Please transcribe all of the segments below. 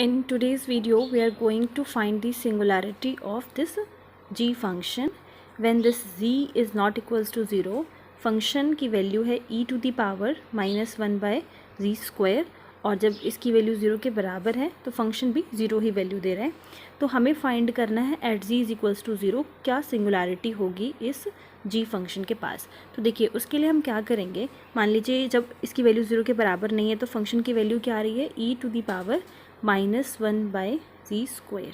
In today's video, we are going to find the singularity of this g function. When this z is not equals to 0, function की value है e to the power -1/z², और जब इसकी value 0 के बराबर है तो function भी 0 ही वैल्यू दे रहा है। तो हमें फाइंड करना है at z is equals to 0 क्या सिंगुलैरिटी होगी इस g फंक्शन के पास। तो देखिए उसके लिए हम क्या करेंगे, मान लीजिए जब इसकी वैल्यू 0 के बराबर नहीं है तो फंक्शन की वैल्यू क्या आ रही है, e to the power -1/z²।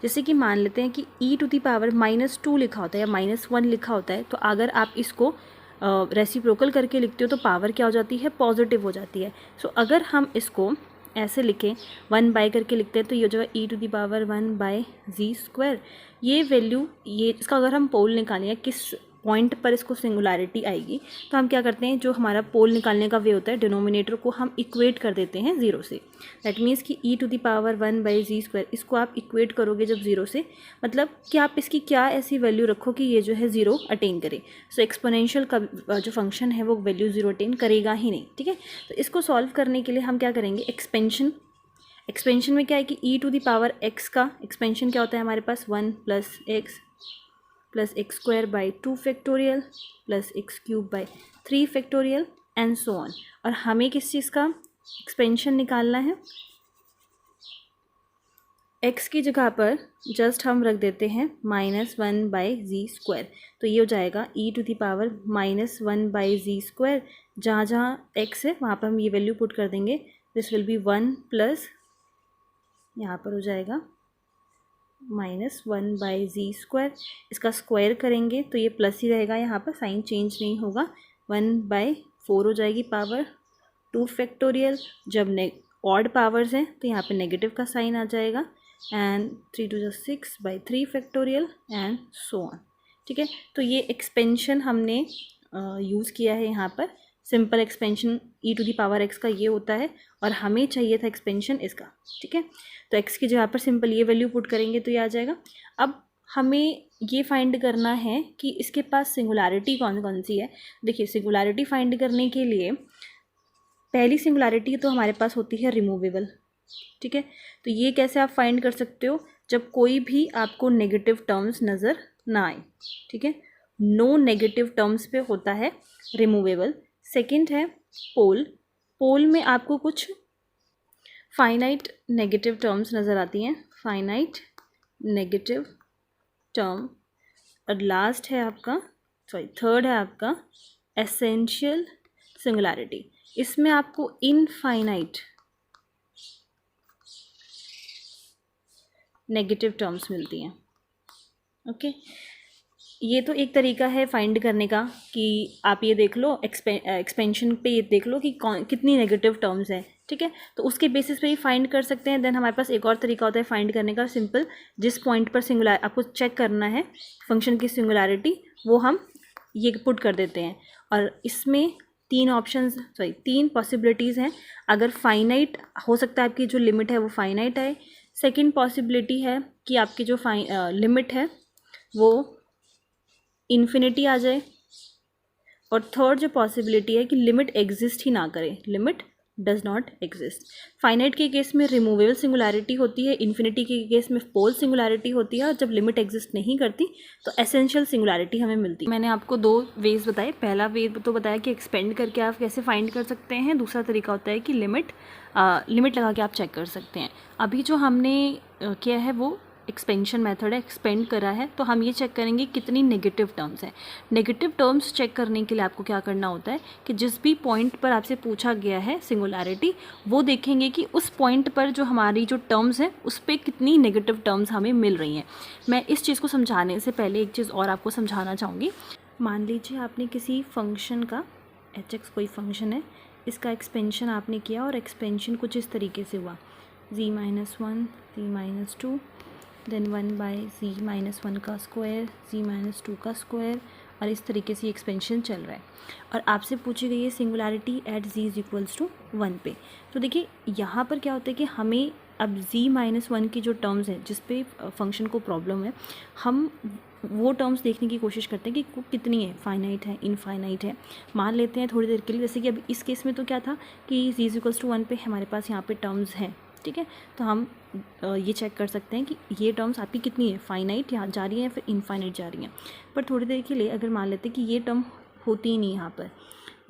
जैसे कि मान लेते हैं कि e टू दी पावर -2 लिखा होता है या -1 लिखा होता है, तो अगर आप इसको रेसिप्रोकल करके लिखते हो तो पावर क्या हो जाती है, पॉजिटिव हो जाती है। सो अगर हम इसको ऐसे लिखें 1 करके लिखते हैं तो ये जो है e to the power 1/z², ये वैल्यू, ये इसका अगर हम पोल निकालें किस पॉइंट पर इसको सिंगुलैरिटी आएगी, तो हम क्या करते हैं, जो हमारा पोल निकालने का वे होता है, डिनोमिनेटर को हम इक्वेट कर देते हैं 0 से। दैट मीन्स कि e to the power 1/z², इसको आप इक्वेट करोगे जब 0 से, मतलब कि आप इसकी क्या ऐसी वैल्यू रखो कि ये जो है 0 अटेन करे। सो एक्सपोनेंशियल का जो फंक्शन है वो वैल्यू 0 अटेन करेगा ही नहीं, ठीक है। तो इसको सॉल्व करने के लिए हम क्या करेंगे, एक्सपेंशन में क्या है कि e to the power x का एक्सपेंशन क्या होता है हमारे पास, 1 + x plus x²/2 factorial plus x³ 3 factorial and so on. और हमें किस चीज़ का एक्सपेंशन निकालना है, x की जगह पर जस्ट हम रख देते हैं -1/z²। तो ये हो जाएगा e to the power -1/z²। जहाँ जहाँ x है वहाँ पर हम ये वैल्यू पुट कर देंगे। दिस विल बी 1 प्लस, यहाँ पर हो जाएगा -1/z²। इसका स्क्वायर करेंगे तो ये प्लस ही रहेगा, यहाँ पर साइन चेंज नहीं होगा। 1/4 हो जाएगी पावर 2 फैक्टोरियल। जब ऑड पावर्स हैं तो यहाँ पे नेगेटिव का साइन आ जाएगा, and 3 × 2 = 6/3 factorial and so on, ठीक है। तो ये एक्सपेंशन हमने यूज़ किया है यहाँ पर। Simple expansion e to the power x का ये होता है, और हमें चाहिए था एक्सपेंशन इसका, ठीक है। तो x की जगह पर सिंपल ये वैल्यू पुट करेंगे तो ये आ जाएगा। अब हमें ये फाइंड करना है कि इसके पास सिंगुलैरिटी कौन कौन सी है। देखिए सिंगुलैरिटी फाइंड करने के लिए पहली सिंगुलैरिटी तो हमारे पास होती है रिमूवेबल, ठीक है। तो ये कैसे आप फाइंड कर सकते हो, जब कोई भी आपको नेगेटिव टर्म्स नज़र ना आए, ठीक है। नो नेगेटिव टर्म्स पे होता है रिमूवेबल। सेकंड है पोल में आपको कुछ फाइनाइट नेगेटिव टर्म्स नज़र आती हैं, फाइनाइट नेगेटिव टर्म। और लास्ट है आपका थर्ड है आपका एसेंशियल सिंगुलैरिटी। इसमें आपको इनफाइनाइट नेगेटिव टर्म्स मिलती हैं, ओके। ये तो एक तरीका है फाइंड करने का कि आप ये देख लो एक्सपेंशन पे, ये देख लो कि कितनी नेगेटिव टर्म्स हैं, ठीक है। तो उसके बेसिस पे ही फाइंड कर सकते हैं। देन हमारे पास एक और तरीका होता है फाइंड करने का, सिंपल जिस पॉइंट पर सिंगुलर आपको चेक करना है फंक्शन की सिंगुलैरिटी, वो हम ये पुट कर देते हैं। और इसमें तीन पॉसिबिलिटीज़ हैं। अगर फाइनाइट हो सकता है, आपकी जो लिमिट है वो फाइनाइट है। सेकेंड पॉसिबिलिटी है कि आपकी जो लिमिट है वो इन्फिनिटी आ जाए। और थर्ड जो पॉसिबिलिटी है कि लिमिट एग्जिस्ट ही ना करे, limit does not exist. Finite के केस में रिमूवेबल सिंगुलैरिटी होती है, इन्फिनिटी के केस में पोल सिंगुलैरिटी होती है, और जब लिमिट एग्जिस्ट नहीं करती तो एसेंशियल सिंगुलैरिटी हमें मिलती है। मैंने आपको 2 वेज बताए। पहला वे तो बताया कि एक्सपेंड करके आप कैसे फाइंड कर सकते हैं, दूसरा तरीका होता है कि लिमिट लगा के आप चेक कर सकते हैं। अभी जो हमने किया है वो एक्सपेंशन मेथड है, एक्सपेंड करा है। तो हम ये चेक करेंगे कितनी नेगेटिव टर्म्स हैं। नेगेटिव टर्म्स चेक करने के लिए आपको क्या करना होता है कि जिस भी पॉइंट पर आपसे पूछा गया है सिंगुलैरिटी, वो देखेंगे कि उस पॉइंट पर जो हमारी जो टर्म्स हैं उस पर कितनी नेगेटिव टर्म्स हमें मिल रही हैं। मैं इस चीज़ को समझाने से पहले एक चीज़ और आपको समझाना चाहूँगी। मान लीजिए आपने किसी फंक्शन का h(x) कोई फंक्शन है, इसका एक्सपेंशन आपने किया, और एक्सपेंशन कुछ इस तरीके से हुआ, z-1 z-2 देन 1/z-1 का स्क्वायर, z-2 का स्क्वायर, और इस तरीके से एक्सपेंशन चल रहा है। और आपसे पूछी गई है singularity at z is equals to 1 पे। तो देखिए यहाँ पर क्या होता है कि हमें अब z-1 की जो टर्म्स हैं जिस पे फंक्शन को प्रॉब्लम है, हम वो टर्म्स देखने की कोशिश करते हैं कि कितनी है, फाइनाइट है, इनफाइनाइट है। मान लेते हैं थोड़ी देर के लिए, जैसे कि अब इस केस में तो क्या था कि z इज इक्वल्स टू 1 पे हमारे पास यहाँ पे टर्म्स हैं, ठीक है। तो हम ये चेक कर सकते हैं कि ये टर्म्स आपकी कितनी है, फाइनाइट यहाँ जा रही है फिर इनफाइनाइट जा रही हैं। पर थोड़ी देर के लिए अगर मान लेते हैं कि ये टर्म होती ही नहीं, यहाँ पर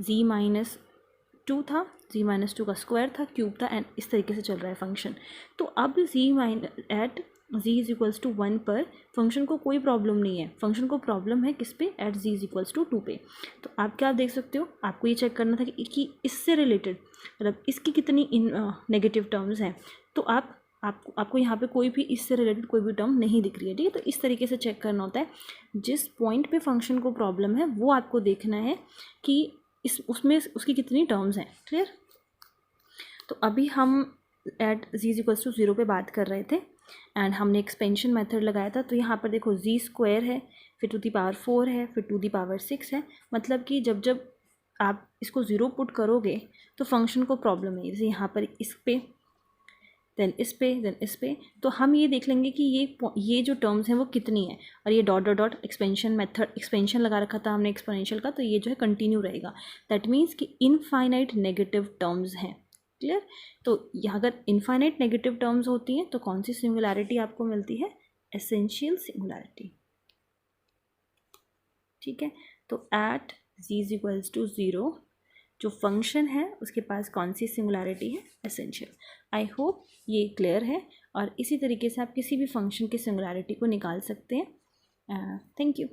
z-2 था, z-2 का स्क्वायर था, क्यूब था, एंड इस तरीके से चल रहा है फंक्शन। तो अब at z is equals to 1 पर फंक्शन को कोई प्रॉब्लम नहीं है, फंक्शन को प्रॉब्लम है किस पे, at z is equals to 2 पे। तो आप क्या देख सकते हो, आपको ये चेक करना था कि इससे रिलेटेड मतलब इसकी कितनी नेगेटिव टर्म्स हैं। तो आपको यहाँ पे कोई भी इससे रिलेटेड कोई भी टर्म नहीं दिख रही है, ठीक है। तो इस तरीके से चेक करना होता है, जिस पॉइंट पे फंक्शन को प्रॉब्लम है वो आपको देखना है कि उसमें उसकी कितनी टर्म्स हैं। क्लियर। तो अभी हम एट z इक्वल्स टू 0 पे बात कर रहे थे एंड हमने एक्सपेंशन मेथड लगाया था। तो यहाँ पर देखो z स्क्वायर है, फिर टू दी पावर 4 है, फिर टू दी पावर 6 है। मतलब कि जब जब आप इसको 0 पुट करोगे तो फंक्शन को प्रॉब्लम है, जैसे यहाँ पर इस पे, देन इस पे, देन इस पे। तो हम ये देख लेंगे कि ये जो टर्म्स हैं वो कितनी है, और ये dot dot dot expansion method, expansion लगा रखा था हमने एक्सपोनेंशियल का, तो ये जो है कंटिन्यू रहेगा। दैट मीन्स कि इनफाइनाइट नेगेटिव टर्म्स हैं। क्लियर। तो यहाँ अगर इनफाइनाइट नेगेटिव टर्म्स होती हैं तो कौन सी सिंगुलैरिटी आपको मिलती है, एसेंशियल सिंगुलैरिटी। ठीक है। तो at z is equals to 0 जो फंक्शन है उसके पास कौन सी सिंगुलैरिटी है, एसेंशियल। आई होप ये क्लियर है, और इसी तरीके से आप किसी भी फंक्शन की सिंगुलैरिटी को निकाल सकते हैं। Thank you.